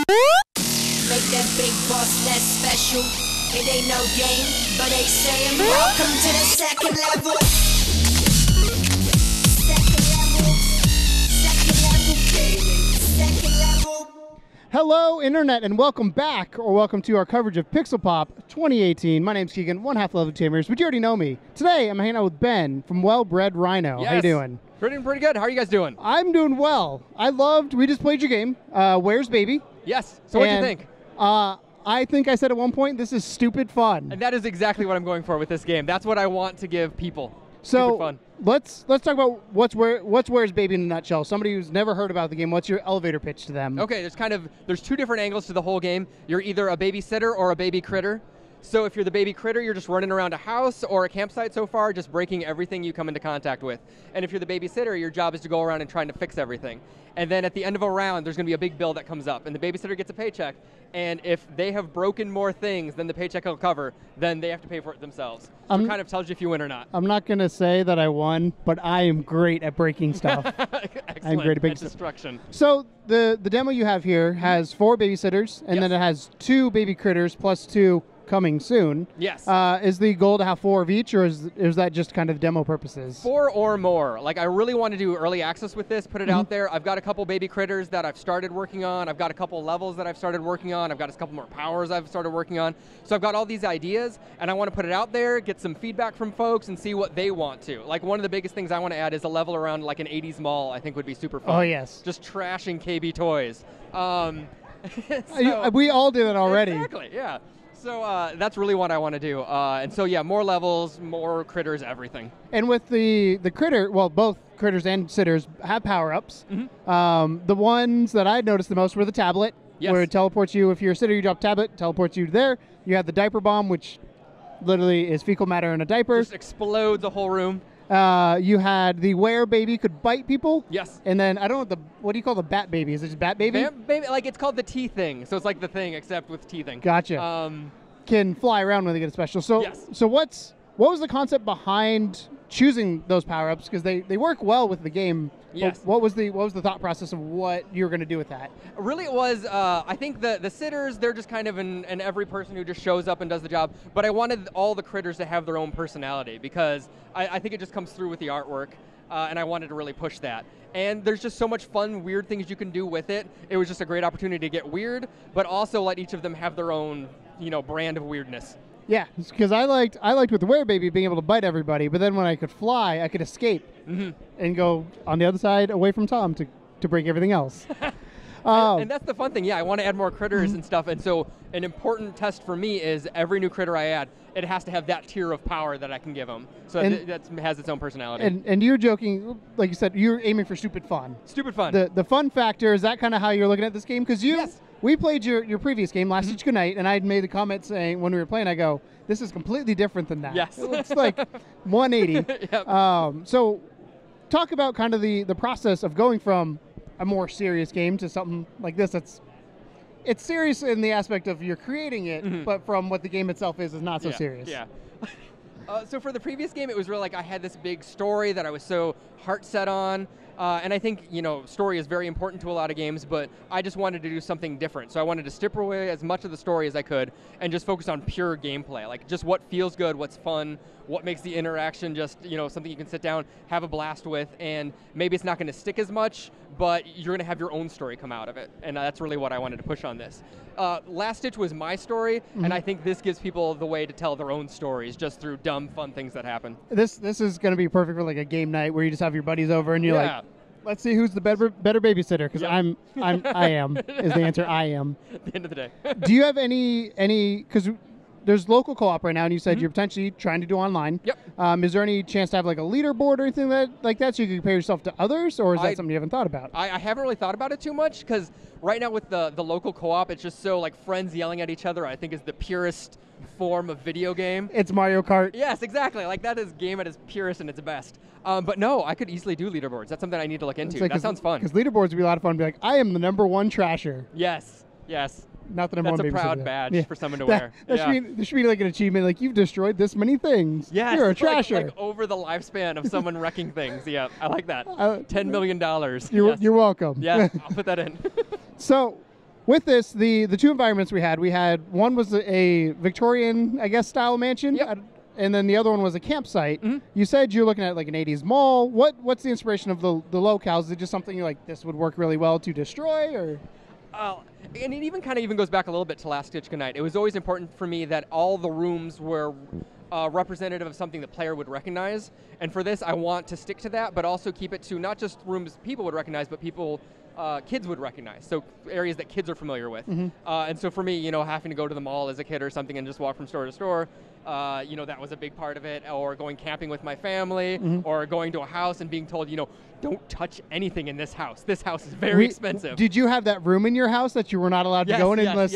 Make that big boss less special. It ain't no game, but they saying welcome to the second level. Second level. Hello, Internet, and welcome back, or welcome to our coverage of Pixelpop 2018. My name's Keegan, one half Love of Tamers, but you already know me. Today, I'm hanging out with Ben from Well Bred Rhino. Yes. How you doing? Pretty good. How are you guys doing? I'm doing well. We just played your game, Where's Baby? Yes. So what'd you think? I think I said at one point, this is stupid fun. And that is exactly what I'm going for with this game. That's what I want to give people. So Stupid fun. let's talk about what's Where's Baby in a nutshell. Somebody who's never heard about the game, what's your elevator pitch to them? Okay, there's two different angles to the whole game. You're either a babysitter or a baby critter. So if you're the baby critter, you're just running around a house or a campsite so far, just breaking everything you come into contact with. And if you're the babysitter, your job is to go around and trying to fix everything. And then at the end of a round, there's going to be a big bill that comes up, and the babysitter gets a paycheck. And if they have broken more things than the paycheck will cover, then they have to pay for it themselves. So it kind of tells you if you win or not. I'm not going to say that I won, but I am great at breaking stuff. Excellent. I'm great at breaking stuff. Destruction. So the demo you have here has 4 babysitters, and then it has 2 baby critters plus 2 coming soon. Yes. Is the goal to have 4 of each, or is that just kind of demo purposes? 4 or more. Like, I really want to do early access with this, put it out there. I've got a couple baby critters that I've started working on. I've got a couple levels that I've started working on. I've got a couple more powers I've started working on. So I've got all these ideas, and I want to put it out there, get some feedback from folks, and see what they want to. Like, one of the biggest things I want to add is a level around like an 80s mall. I think would be super fun. Oh, yes. Just trashing KB toys. We all do that already. Exactly, yeah. So that's really what I want to do. And so, yeah, more levels, more critters, everything. And with the critter, well, both critters and sitters have power-ups. The ones that I noticed the most were the tablet, where it teleports you. If you're a sitter, you drop tablet, teleports you there. You have the diaper bomb, which literally is fecal matter in a diaper. Just explodes the whole room. You had the Where Baby could bite people. Yes. And then, I don't know, what do you call the Batt Baby? Is it just Batt Baby? Baby, like, it's called the tea thing. So it's like the thing, except with teething. Gotcha. Can fly around when they get a special. So, so what was the concept behind choosing those power-ups? Because they work well with the game. Yes. What was the thought process of what you were going to do with that? Really, it was, I think the sitters, they're just kind of an every person who just shows up and does the job. But I wanted all the critters to have their own personality, because I think it just comes through with the artwork. And I wanted to really push that. And there's just so much fun, weird things you can do with it. It was just a great opportunity to get weird, but also let each of them have their own, brand of weirdness. Yeah, because I liked with the Were Baby being able to bite everybody, but then when I could fly, I could escape and go on the other side away from Tom to break everything else. And that's the fun thing. Yeah, I want to add more critters and stuff. And so an important test for me is every new critter I add, it has to have that tier of power that I can give them. So that has its own personality. And you're joking, like you said, you're aiming for stupid fun. Stupid fun. The fun factor, is that kind of how you're looking at this game? Because we played your previous game, Last Ditch Goodnight, and I'd made the comment saying, when we were playing, I go, this is completely different than that. Yes. It's like 180. Yep. So talk about kind of the process of going from a more serious game to something like this it's serious in the aspect of you're creating it, but from what the game itself is not so serious. Yeah. So for the previous game, it was really like I had this big story that I was so heart set on. And I think, story is very important to a lot of games, but I just wanted to do something different. So I wanted to strip away as much of the story as I could and just focus on pure gameplay, like just what feels good, what's fun, what makes the interaction just, something you can sit down, have a blast with, and maybe it's not going to stick as much, but you're going to have your own story come out of it. And that's really what I wanted to push on this. Last Ditch was my story, and I think this gives people the way to tell their own stories just through dumb, fun things that happen. This is going to be perfect for like a game night where you just have your buddies over and you're like, let's see who's the better babysitter, because I am is the answer. I am. At the end of the day. Do you have any because there's local co-op right now, and you said you're potentially trying to do online. Yep. Is there any chance to have like a leaderboard or anything like that so you can compare yourself to others, or is that something you haven't thought about? I haven't really thought about it too much, because right now with the local co-op, it's just so like friends yelling at each other, I think is the purest form of video game. It's Mario Kart. Yes, exactly. Like that is game at its purest and its best. But no, I could easily do leaderboards. That's something I need to look into. Like, that sounds fun. Because leaderboards would be a lot of fun. Be like, I am the #1 trasher. Yes. Not the number That's one a proud badge for someone to wear. There should be like an achievement, like you've destroyed this many things. Yes, You're a trasher. like over the lifespan of someone wrecking things. Yeah, I like that. $10 million. You're welcome. Yeah, I'll put that in. So, with this, the two environments we had one was a Victorian, I guess, style mansion. Yep. And then the other one was a campsite. You said you're looking at like an 80s mall. What's the inspiration of the locales? Is it just something you're like, this would work really well to destroy, or? And it even kind of goes back a little bit to Last Ditch Goodnight. It was always important for me that all the rooms were representative of something the player would recognize. And for this, I want to stick to that, but also keep it to not just rooms people would recognize, but kids would recognize. So areas that kids are familiar with. And so for me, having to go to the mall as a kid or something and just walk from store to store, that was a big part of it. Or going camping with my family, or going to a house and being told, don't touch anything in this house. This house is very expensive. Did you have that room in your house that you were not allowed to go in unless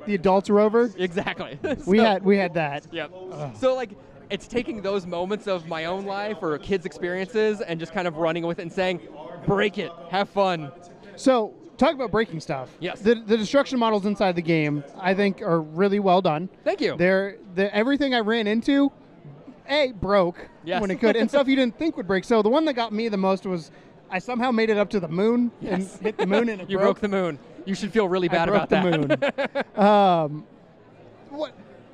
the adults were over? Exactly. We had that. Yep. So it's taking those moments of my own life or kids' experiences and just kind of running with it and saying, break it, have fun. So, talk about breaking stuff. Yes. The destruction models inside the game, I think, are really well done. Thank you. Everything I ran into, broke when it could, and stuff you didn't think would break. So the one that got me the most was I somehow made it up to the moon and hit the moon, and it You broke the moon. You should feel really bad about that. Moon.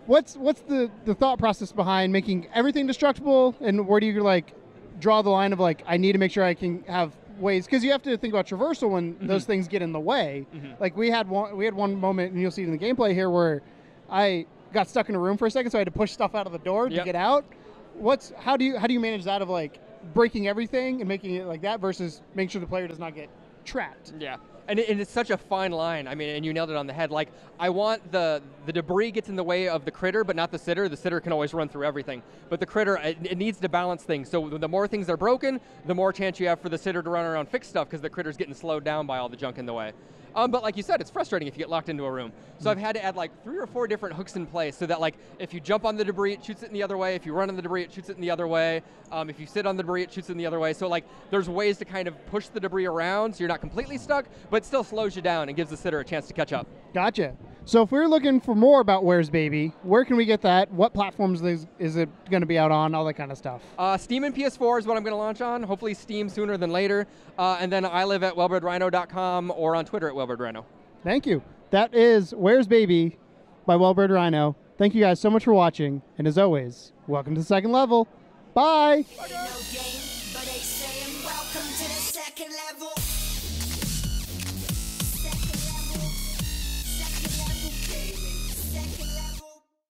What's the thought process behind making everything destructible, and where do you draw the line of I need to make sure I can have ways, because you have to think about traversal when those things get in the way. Like we had one moment, and you'll see it in the gameplay here, where I got stuck in a room for a second, so I had to push stuff out of the door to get out. How do you manage that of breaking everything and making it like that versus making sure the player does not get trapped? Yeah. And it's such a fine line. I mean, and you nailed it on the head. I want the debris gets in the way of the critter, but not the sitter. The sitter can always run through everything. But the critter, it needs to balance things. So the more things are broken, the more chance you have for the sitter to run around and fix stuff, because the critter's getting slowed down by all the junk in the way. But like you said, it's frustrating if you get locked into a room. So I've had to add 3 or 4 different hooks in place so that if you jump on the debris, it shoots it in the other way. If you run on the debris, it shoots it in the other way. If you sit on the debris, it shoots it in the other way. So there's ways to kind of push the debris around so you're not completely stuck, but it still slows you down and gives the sitter a chance to catch up. Gotcha. So if we're looking for more about Where's Baby, where can we get that? What platforms is it going to be out on? All that kind of stuff. Steam and PS4 is what I'm going to launch on. Hopefully Steam sooner than later. And then I live at wellbredrhino.com or on Twitter at wellbredrhino. Thank you. That is Where's Baby by Wellbred Rhino. Thank you guys so much for watching. And as always, welcome to the second level. Bye.